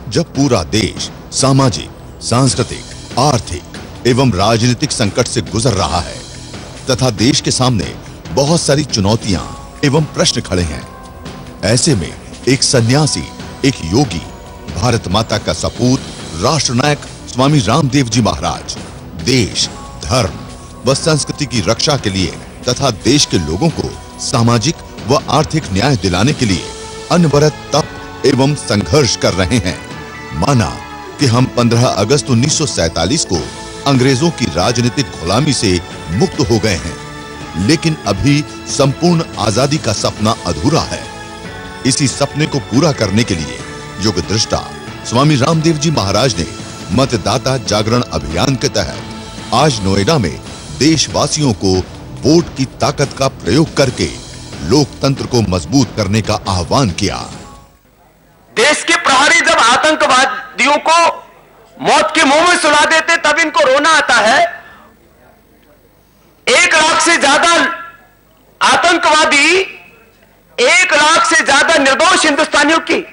जब पूरा देश सामाजिक, सांस्कृतिक, आर्थिक एवं राजनीतिक संकट से गुजर रहा है तथा देश के सामने बहुत सारी चुनौतियां एवं प्रश्न खड़े हैं, ऐसे में एक सन्यासी, एक योगी, भारत माता का सपूत, राष्ट्रनायक स्वामी रामदेव जी महाराज देश, धर्म व संस्कृति की रक्षा के लिए तथा देश के लोगों को सामाजिक व आर्थिक न्याय दिलाने के लिए अनवरत तप एवं संघर्ष कर रहे हैं। माना कि हम 15 अगस्त 1947 को अंग्रेजों की राजनीतिक गुलामी से मुक्त हो गए हैं, लेकिन अभी संपूर्ण आजादी का सपना अधूरा है। इसी सपने को पूरा करने के लिए युग दृष्टा स्वामी रामदेव जी महाराज ने मतदाता जागरण अभियान के तहत आज नोएडा में देशवासियों को वोट की ताकत का प्रयोग करके लोकतंत्र को मजबूत करने का आह्वान किया। देश के प्रहरी जब आतंकवादियों को मौत के मुंह में सुला देते तब इनको रोना आता है। 1 लाख से ज्यादा आतंकवादी 1 लाख से ज्यादा निर्दोष हिंदुस्तानियों की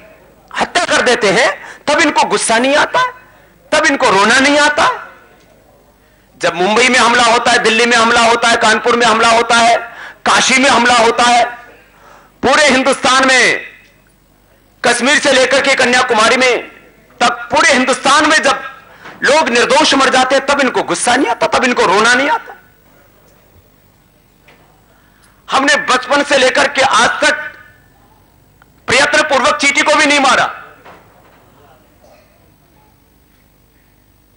हत्या कर देते हैं, तब इनको गुस्सा नहीं आता, तब इनको रोना नहीं आता। जब मुंबई में हमला होता है, दिल्ली में हमला होता है, कानपुर में हमला होता है, काशी में हमला होता है, पूरे हिंदुस्तान में, कश्मीर से लेकर के कन्याकुमारी में तक पूरे हिंदुस्तान में जब लोग निर्दोष मर जाते हैं, तब इनको गुस्सा नहीं आता, तब इनको रोना नहीं आता। हमने बचपन से लेकर के आज तक प्रयत्न पूर्वक चींटी को भी नहीं मारा।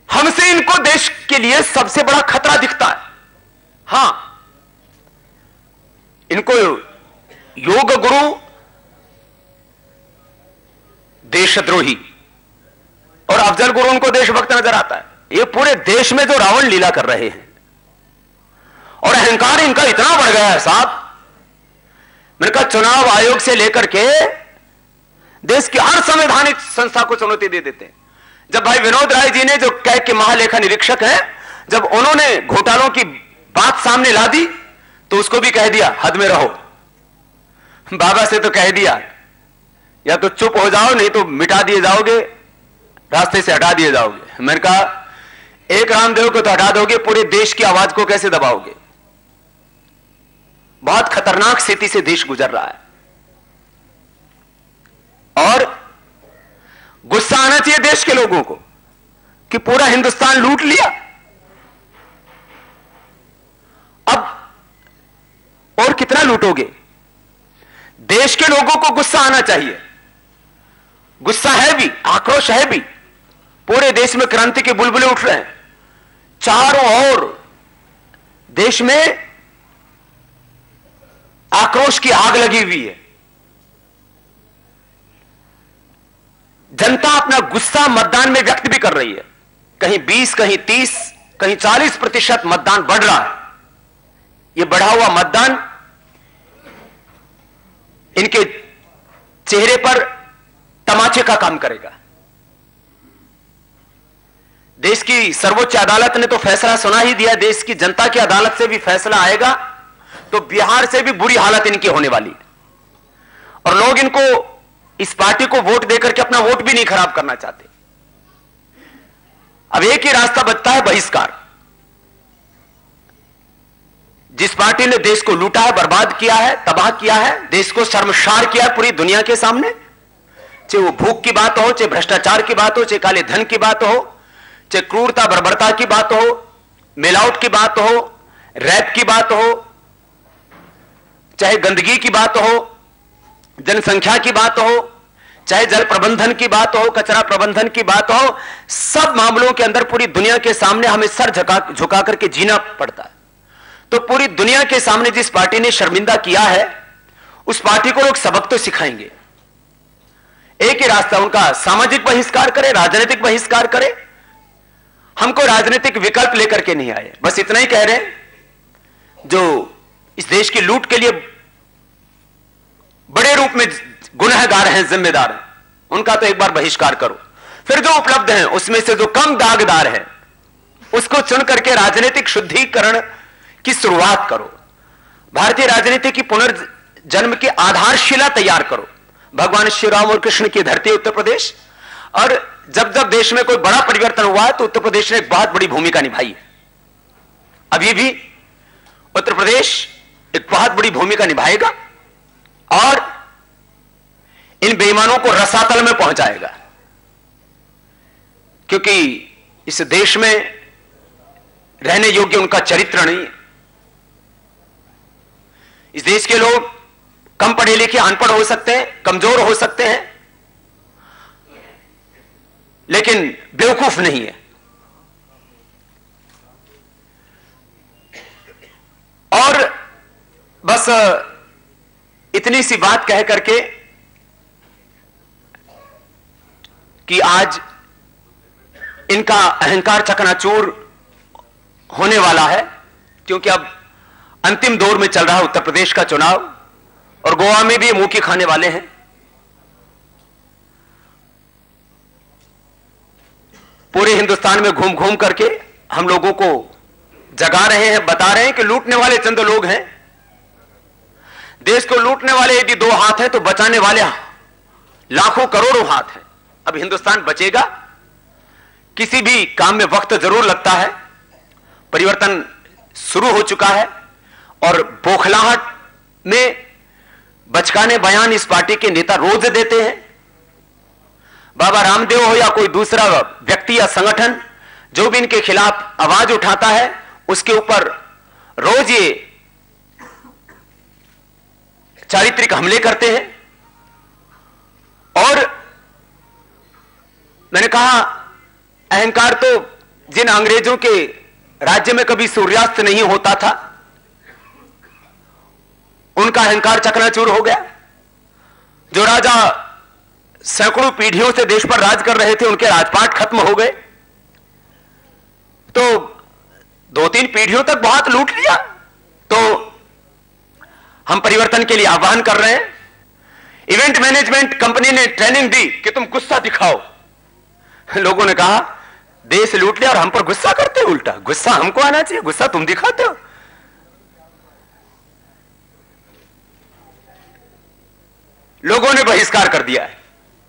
हमसे इनको देश के लिए सबसे बड़ा खतरा दिखता है। हां, इनको योग गुरु, देशद्रोही और अफजल गुरु उनको देशभक्त नजर आता है। ये पूरे देश में जो रावण लीला कर रहे हैं और अहंकार इनका इतना बढ़ गया है साहब, मैंने कहा चुनाव आयोग से लेकर के देश की हर संवैधानिक संस्था को चुनौती दे देते हैं। जब भाई विनोद राय जी ने, जो कैग के महालेखा निरीक्षक है, जब उन्होंने घोटालों की बात सामने ला दी तो उसको भी कह दिया हद में रहो। बाबा से तो कह दिया या तो चुप हो जाओ, नहीं तो मिटा दिए जाओगे, रास्ते से हटा दिए जाओगे। मैंने कहा एक रामदेव को तो हटा दोगे, पूरे देश की आवाज को कैसे दबाओगे? बहुत खतरनाक स्थिति से देश गुजर रहा है और गुस्सा आना चाहिए देश के लोगों को कि पूरा हिंदुस्तान लूट लिया। अब और कितना लूटोगे? देश के लोगों को गुस्सा आना चाहिए। गुस्सा है भी, आक्रोश है भी। पूरे देश में क्रांति के बुलबुले उठ रहे हैं। चारों ओर देश में आक्रोश की आग लगी हुई है। जनता अपना गुस्सा मतदान में व्यक्त भी कर रही है। कहीं 20, कहीं 30, कहीं 40% मतदान बढ़ रहा है। यह बढ़ा हुआ मतदान इनके चेहरे पर तमाचे का काम करेगा। देश की सर्वोच्च अदालत ने तो फैसला सुना ही दिया, देश की जनता की अदालत से भी फैसला आएगा तो बिहार से भी बुरी हालत इनकी होने वाली है। और लोग इनको, इस पार्टी को वोट देकर के अपना वोट भी नहीं खराब करना चाहते। अब एक ही रास्ता बचता है, बहिष्कार। जिस पार्टी ने देश को लूटा है, बर्बाद किया है, तबाह किया है, देश को शर्मसार किया है पूरी दुनिया के सामने, चाहे वो भूख की बात हो, चाहे भ्रष्टाचार की बात हो, चाहे काले धन की बात हो, चाहे क्रूरता बर्बरता की बात हो, मिलावट की बात हो, रैप की बात हो, चाहे गंदगी की बात हो, जनसंख्या की बात हो, चाहे जल प्रबंधन की बात हो, कचरा प्रबंधन की बात हो, सब मामलों के अंदर पूरी दुनिया के सामने हमें सर झुका करके जीना पड़ता है। तो पूरी दुनिया के सामने जिस पार्टी ने शर्मिंदा किया है, उस पार्टी को लोग सबक तो सिखाएंगे। एक ही रास्ता उनका, सामाजिक बहिष्कार करे, राजनीतिक बहिष्कार करे। हमको राजनीतिक विकल्प लेकर के नहीं आए, बस इतना ही कह रहे हैं। जो इस देश की लूट के लिए बड़े रूप में गुनहगार हैं, जिम्मेदार हैं, उनका तो एक बार बहिष्कार करो। फिर जो उपलब्ध हैं उसमें से जो कम दागदार है उसको चुन करके राजनीतिक शुद्धिकरण की शुरुआत करो। भारतीय राजनीति की पुनर्जन्म की आधारशिला तैयार करो। भगवान श्री राम और कृष्ण की धरती उत्तर प्रदेश, और जब जब देश में कोई बड़ा परिवर्तन हुआ है तो उत्तर प्रदेश ने एक बहुत बड़ी भूमिका निभाई है। अभी भी उत्तर प्रदेश एक बहुत बड़ी भूमिका निभाएगा और इन बेईमानों को रसातल में पहुंचाएगा, क्योंकि इस देश में रहने योग्य उनका चरित्र नहीं है। इस देश के लोग कम पढ़े लिखे अनपढ़ हो सकते हैं, कमजोर हो सकते हैं, लेकिन बेवकूफ नहीं है। और बस इतनी सी बात कह करके कि आज इनका अहंकार चकनाचूर होने वाला है, क्योंकि अब अंतिम दौर में चल रहा है उत्तर प्रदेश का चुनाव और गोवा में भी मुंह की खाने वाले हैं। पूरे हिंदुस्तान में घूम घूम करके हम लोगों को जगा रहे हैं, बता रहे हैं कि लूटने वाले चंद लोग हैं। देश को लूटने वाले यदि दो हाथ हैं तो बचाने वाले लाखों करोड़ों हाथ हैं। अब हिंदुस्तान बचेगा, किसी भी काम में वक्त जरूर लगता है। परिवर्तन शुरू हो चुका है और बौखलाहट में बचकाने बयान इस पार्टी के नेता रोज देते हैं। बाबा रामदेव हो या कोई दूसरा व्यक्ति या संगठन जो भी इनके खिलाफ आवाज उठाता है, उसके ऊपर रोज ये चारित्रिक हमले करते हैं। और मैंने कहा, अहंकार तो जिन अंग्रेजों के राज्य में कभी सूर्यास्त नहीं होता था, उनका अहंकार चकनाचूर हो गया। जो राजा सैकड़ों पीढ़ियों से देश पर राज कर रहे थे, उनके राजपाट खत्म हो गए, तो 2-3 पीढ़ियों तक बहुत लूट लिया। तो हम परिवर्तन के लिए आह्वान कर रहे हैं। इवेंट मैनेजमेंट कंपनी ने ट्रेनिंग दी कि तुम गुस्सा दिखाओ। लोगों ने कहा देश लूट लिया और हम पर गुस्सा करते हो। उल्टा गुस्सा हमको आना चाहिए, गुस्सा तुम दिखाते हो। लोगों ने बहिष्कार कर दिया है।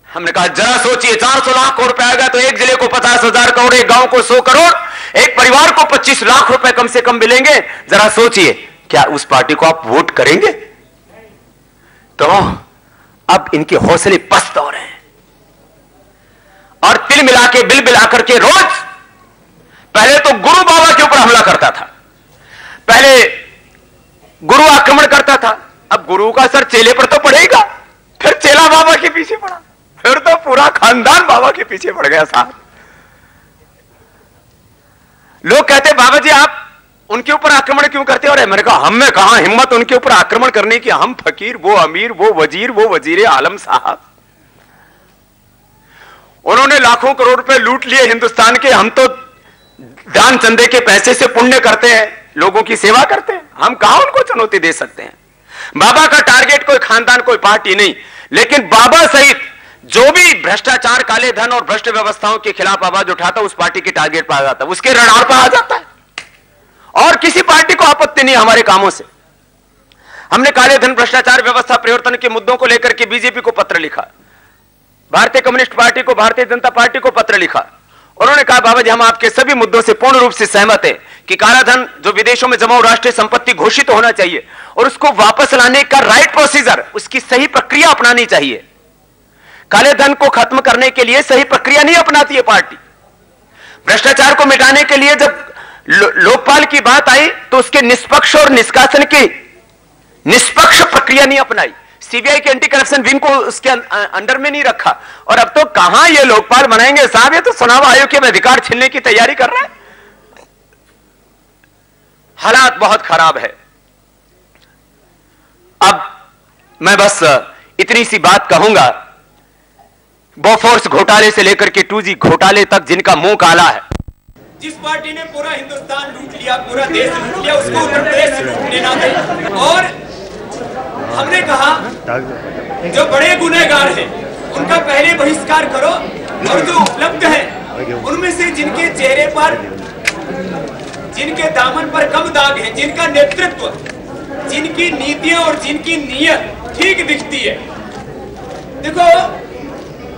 हमने कहा जरा सोचिए, 400 लाख करोड़ रुपए आएगा तो एक जिले को 50,000 करोड़, एक गांव को 100 करोड़, एक परिवार को 25 लाख रुपए कम से कम मिलेंगे। जरा सोचिए, क्या उस पार्टी को आप वोट करेंगे? तो अब इनके हौसले पस्त हो रहे हैं और तिल मिला के बिल मिला करके रोज, पहले तो गुरु बाबा के ऊपर हमला करता था, पहले गुरु आक्रमण करता था, अब गुरु का असर चेले पर तो पड़ेगा, फिर चेला बाबा के पीछे पड़ा, फिर तो पूरा खानदान बाबा के पीछे पड़ गया साहब। लोग कहते बाबा जी आप उनके ऊपर आक्रमण क्यों करते हो? मैंने कहा हम में कहां हिम्मत उनके ऊपर आक्रमण करने की। हम फकीर, वो अमीर, वो वजीर, वो वजीर आलम साहब। उन्होंने लाखों करोड़ रुपए लूट लिए हिंदुस्तान के। हम तो दान चंदे के पैसे से पुण्य करते हैं, लोगों की सेवा करते हैं। हम कहां उनको चुनौती दे सकते हैं? बाबा का टारगेट कोई खानदान, कोई पार्टी नहीं, लेकिन बाबा सहित जो भी भ्रष्टाचार, काले धन और भ्रष्ट व्यवस्थाओं के खिलाफ आवाज उठाता उस पार्टी के टारगेट पर आ जाता है, उसके रडार पर आ जाता है। और किसी पार्टी को आपत्ति नहीं हमारे कामों से। हमने काले धन, भ्रष्टाचार, व्यवस्था परिवर्तन के मुद्दों को लेकर के बीजेपी को पत्र लिखा, भारतीय कम्युनिस्ट पार्टी को, भारतीय जनता पार्टी को पत्र लिखा। उन्होंने कहा बाबा जी हम आपके सभी मुद्दों से पूर्ण रूप से सहमत हैं कि काला धन जो विदेशों में जमा राष्ट्रीय संपत्ति घोषित होना चाहिए और उसको वापस लाने का राइट प्रोसीजर, उसकी सही प्रक्रिया अपनानी चाहिए। काले धन को खत्म करने के लिए सही प्रक्रिया नहीं अपनाती है पार्टी। भ्रष्टाचार को मिटाने के लिए जब लोकपाल की बात आई तो उसके निष्पक्ष और निष्कासन की निष्पक्ष प्रक्रिया नहीं अपनाई। सीबीआई के एंटी करप्शन विंग को उसके अंडर में नहीं रखा। और अब तो कहां ये लोकपाल बनाएंगे साहब, ये तो चुनाव आयोग के अधिकार छीनने की तैयारी कर रहे हैं। हालात बहुत खराब है। अब मैं बस इतनी सी बात कहूंगा, बोफोर्स घोटाले से लेकर के 2G घोटाले तक जिनका मुंह काला है, जिस पार्टी ने पूरा हिंदुस्तान लूट लिया, पूरा देश लूट लिया, उसको उत्तर प्रदेश से लूटने ना दे। और हमने कहा जो बड़े गुनहगार हैं उनका पहले बहिष्कार करो, और जो उपलब्ध है उनमें से जिनके चेहरे पर, जिनके दामन पर कम दाग है, जिनका नेतृत्व, जिनकी नीतियां और जिनकी नीयत ठीक दिखती है। देखो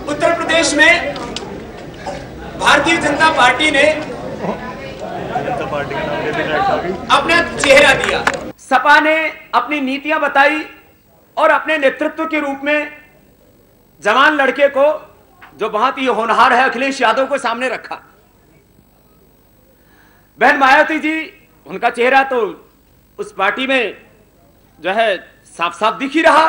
उत्तर प्रदेश में भारतीय जनता पार्टी ने अपना चेहरा दिया, सपा ने अपनी नीतियां बताई और अपने नेतृत्व के रूप में जवान लड़के को, जो बहुत ही होनहार है, अखिलेश यादव को सामने रखा। बहन मायावती जी, उनका चेहरा तो उस पार्टी में जो है साफ साफ दिख ही रहा।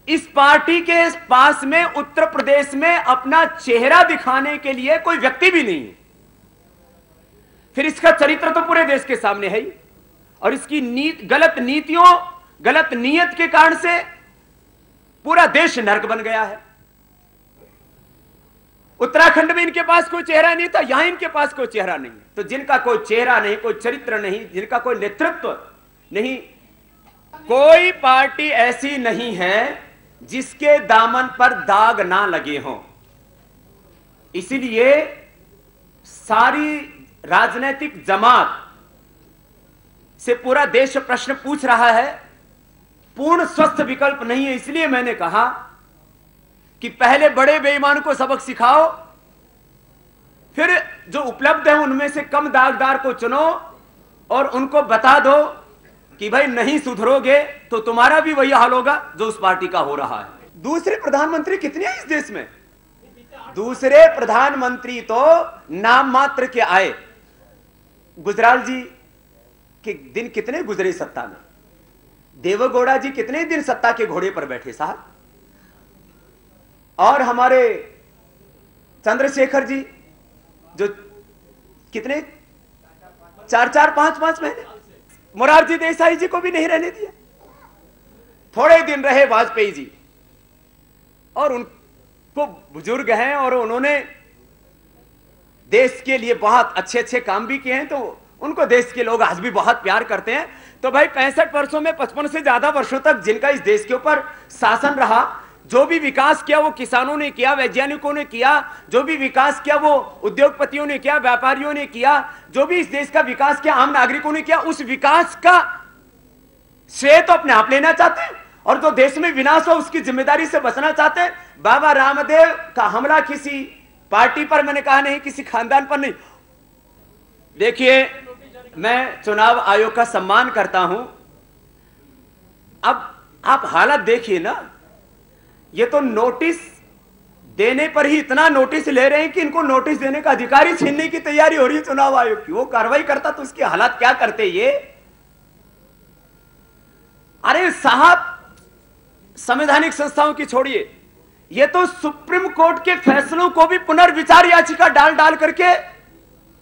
इस पार्टी के पास में उत्तर प्रदेश में अपना चेहरा दिखाने के लिए कोई व्यक्ति भी नहीं है। फिर इसका चरित्र तो पूरे देश के सामने है ही, और इसकी गलत नीतियों, गलत नीयत के कारण से पूरा देश नर्क बन गया है। उत्तराखंड में इनके पास कोई चेहरा नहीं था, यहां इनके पास कोई चेहरा नहीं। तो जिनका कोई चेहरा नहीं, कोई चरित्र नहीं, जिनका कोई नेतृत्व नहीं, कोई पार्टी ऐसी नहीं है जिसके दामन पर दाग ना लगे हों। इसीलिए सारी राजनीतिक जमात से पूरा देश प्रश्न पूछ रहा है। पूर्ण स्वस्थ विकल्प नहीं है। इसलिए मैंने कहा कि पहले बड़े बेईमान को सबक सिखाओ, फिर जो उपलब्ध है उनमें से कम दागदार को चुनो और उनको बता दो कि भाई नहीं सुधरोगे तो तुम्हारा भी वही हाल होगा जो उस पार्टी का हो रहा है। दूसरे प्रधानमंत्री कितने हैं इस देश में? दूसरे प्रधानमंत्री तो नाम मात्र के आए। गुजराल जी के दिन कितने गुजरे सत्ता में, देवेगौड़ा जी कितने दिन सत्ता के घोड़े पर बैठे साहब, और हमारे चंद्रशेखर जी जो कितने 4-4, 5-5 महीने, मोरारजी देसाई जी को भी नहीं रहने दिया। थोड़े दिन रहे वाजपेयी जी, और उनको बुजुर्ग हैं और उन्होंने देश के लिए बहुत अच्छे अच्छे काम भी किए हैं, तो उनको देश के लोग आज भी बहुत प्यार करते हैं। तो भाई 65 वर्षों में 55 से ज्यादा वर्षों तक जिनका इस देश के ऊपर शासन रहा, जो भी विकास किया वो किसानों ने किया, वैज्ञानिकों ने किया, जो भी विकास किया वो उद्योगपतियों ने किया, व्यापारियों ने किया, जो भी इस देश का विकास किया आम नागरिकों ने किया। उस विकास का श्रेय तो अपने आप लेना चाहते हैं, और जो देश में विनाश हो उसकी जिम्मेदारी से बचना चाहते हैं। बाबा रामदेव का हमला किसी पार्टी पर, मैंने कहा नहीं किसी खानदान पर नहीं। देखिए, मैं चुनाव आयोग का सम्मान करता हूं। अब आप हालत देखिए ना, ये तो नोटिस देने पर ही इतना नोटिस ले रहे हैं कि इनको नोटिस देने का अधिकार ही छीनने की तैयारी हो रही है चुनाव आयोग की। वो कार्रवाई करता तो उसकी हालत क्या करते ये। अरे साहब, संवैधानिक संस्थाओं की छोड़िए, ये तो सुप्रीम कोर्ट के फैसलों को भी पुनर्विचार याचिका डाल डाल करके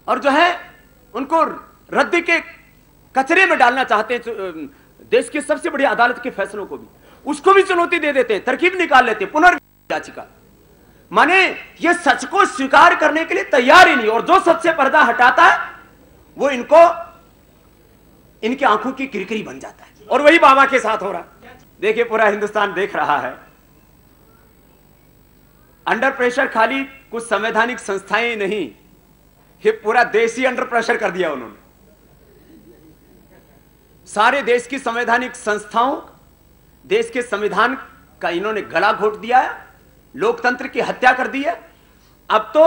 और जो है उनको रद्दी के कचरे में डालना चाहते हैं। देश की सबसे बड़ी अदालत के फैसलों को भी, उसको भी चुनौती दे देते हैं, तरकीब निकाल लेते हैं पुनर्विचार याचिका। माने ये सच को स्वीकार करने के लिए तैयार ही नहीं, और जो सच से पर्दा हटाता है वो इनको, इनकी आंखों की किरकिरी बन जाता है। और वही बाबा के साथ हो रहा है। देखिए, पूरा हिंदुस्तान देख रहा है। अंडर प्रेशर खाली कुछ संवैधानिक संस्थाएं नहीं, ये पूरा देश ही अंडर प्रेशर कर दिया उन्होंने। सारे देश की संवैधानिक संस्थाओं, देश के संविधान का इन्होंने गला घोट दिया है, लोकतंत्र की हत्या कर दी है। अब तो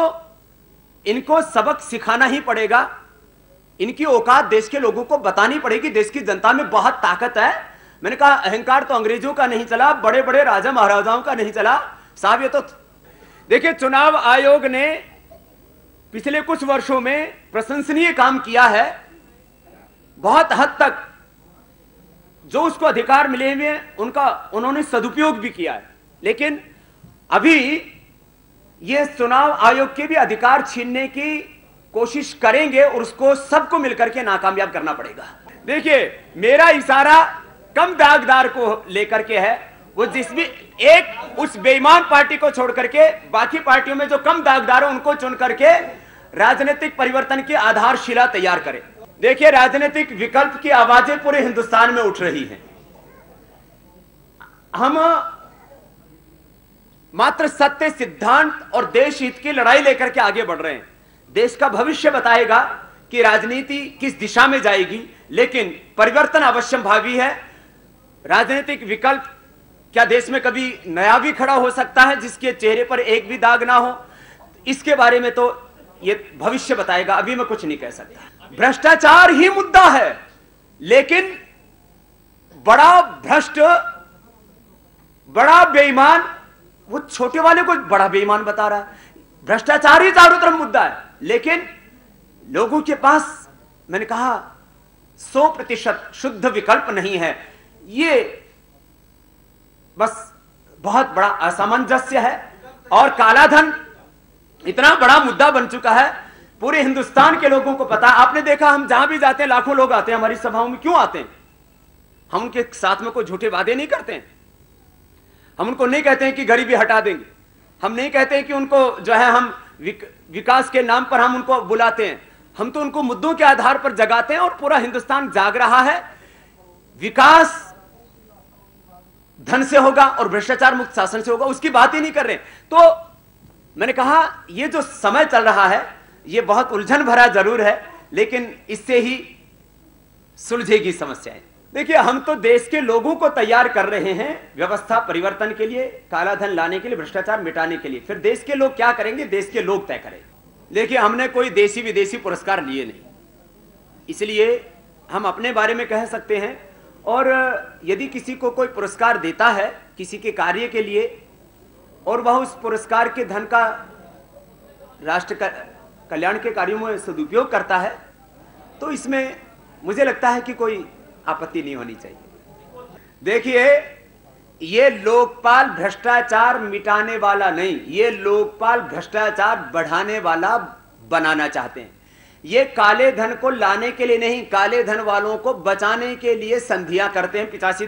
इनको सबक सिखाना ही पड़ेगा। इनकी औकात देश के लोगों को बतानी पड़ेगी। देश की जनता में बहुत ताकत है। मैंने कहा, अहंकार तो अंग्रेजों का नहीं चला, बड़े बड़े राजा महाराजाओं का नहीं चला साहब। ये तो देखिए, चुनाव आयोग ने पिछले कुछ वर्षों में प्रशंसनीय काम किया है। बहुत हद तक जो उसको अधिकार मिले हुए उनका उन्होंने सदुपयोग भी किया है। लेकिन अभी ये चुनाव आयोग के भी अधिकार छीनने की कोशिश करेंगे और उसको सबको मिलकर के नाकामयाब करना पड़ेगा। देखिए, मेरा इशारा कम दागदार को लेकर के है। वो जिस भी एक उस बेईमान पार्टी को छोड़ करके बाकी पार्टियों में जो कम दागदार है उनको चुन करके राजनीतिक परिवर्तन की आधारशिला तैयार करें। देखिए, राजनीतिक विकल्प की आवाजें पूरे हिंदुस्तान में उठ रही हैं। हम मात्र सत्य, सिद्धांत और देश हित की लड़ाई लेकर के आगे बढ़ रहे हैं। देश का भविष्य बताएगा कि राजनीति किस दिशा में जाएगी, लेकिन परिवर्तन अवश्यंभावी है। राजनीतिक विकल्प, क्या देश में कभी नया भी खड़ा हो सकता है जिसके चेहरे पर एक भी दाग ना हो? इसके बारे में तो ये भविष्य बताएगा, अभी मैं कुछ नहीं कह सकता। भ्रष्टाचार ही मुद्दा है, लेकिन बड़ा भ्रष्ट, बड़ा बेईमान, वो छोटे वाले को बड़ा बेईमान बता रहा है। भ्रष्टाचार ही चारों तरफ मुद्दा है, लेकिन लोगों के पास, मैंने कहा 100% शुद्ध विकल्प नहीं है। ये बस बहुत बड़ा असामंजस्य है, और काला धन इतना बड़ा मुद्दा बन चुका है, पूरे हिंदुस्तान के लोगों को पता। आपने देखा, हम जहां भी जाते हैं लाखों लोग आते हैं हमारी सभाओं में। क्यों आते हैं? हम उनके साथ में कोई झूठे वादे नहीं करते हैं। हम उनको नहीं कहते हैं कि गरीबी हटा देंगे, हम नहीं कहते हैं कि उनको जो है हम विकास के नाम पर हम उनको बुलाते हैं। हम तो उनको मुद्दों के आधार पर जगाते हैं, और पूरा हिंदुस्तान जाग रहा है। विकास धन से होगा और भ्रष्टाचार मुक्त शासन से होगा, उसकी बात ही नहीं कर रहे। तो मैंने कहा ये जो समय चल रहा है ये बहुत उलझन भरा जरूर है, लेकिन इससे ही सुलझेगी समस्याएं। देखिए, हम तो देश के लोगों को तैयार कर रहे हैं व्यवस्था परिवर्तन के लिए, काला धन लाने के लिए, भ्रष्टाचार मिटाने के लिए। फिर देश के लोग क्या करेंगे, देश के लोग तय करेंगे। देखिए, हमने कोई देशी विदेशी पुरस्कार लिए नहीं, इसलिए हम अपने बारे में कह सकते हैं। और यदि किसी को कोई पुरस्कार देता है किसी के कार्य के लिए, और वह उस पुरस्कार के धन का राष्ट्र कल्याण के कार्यों में सदुपयोग करता है, तो इसमें मुझे लगता है कि कोई आपत्ति नहीं होनी चाहिए। देखिए, ये लोकपाल भ्रष्टाचार मिटाने वाला नहीं, ये लोकपाल भ्रष्टाचार बढ़ाने वाला बनाना चाहते हैं। ये काले धन को लाने के लिए नहीं, काले धन वालों को बचाने के लिए संधियां करते हैं। 85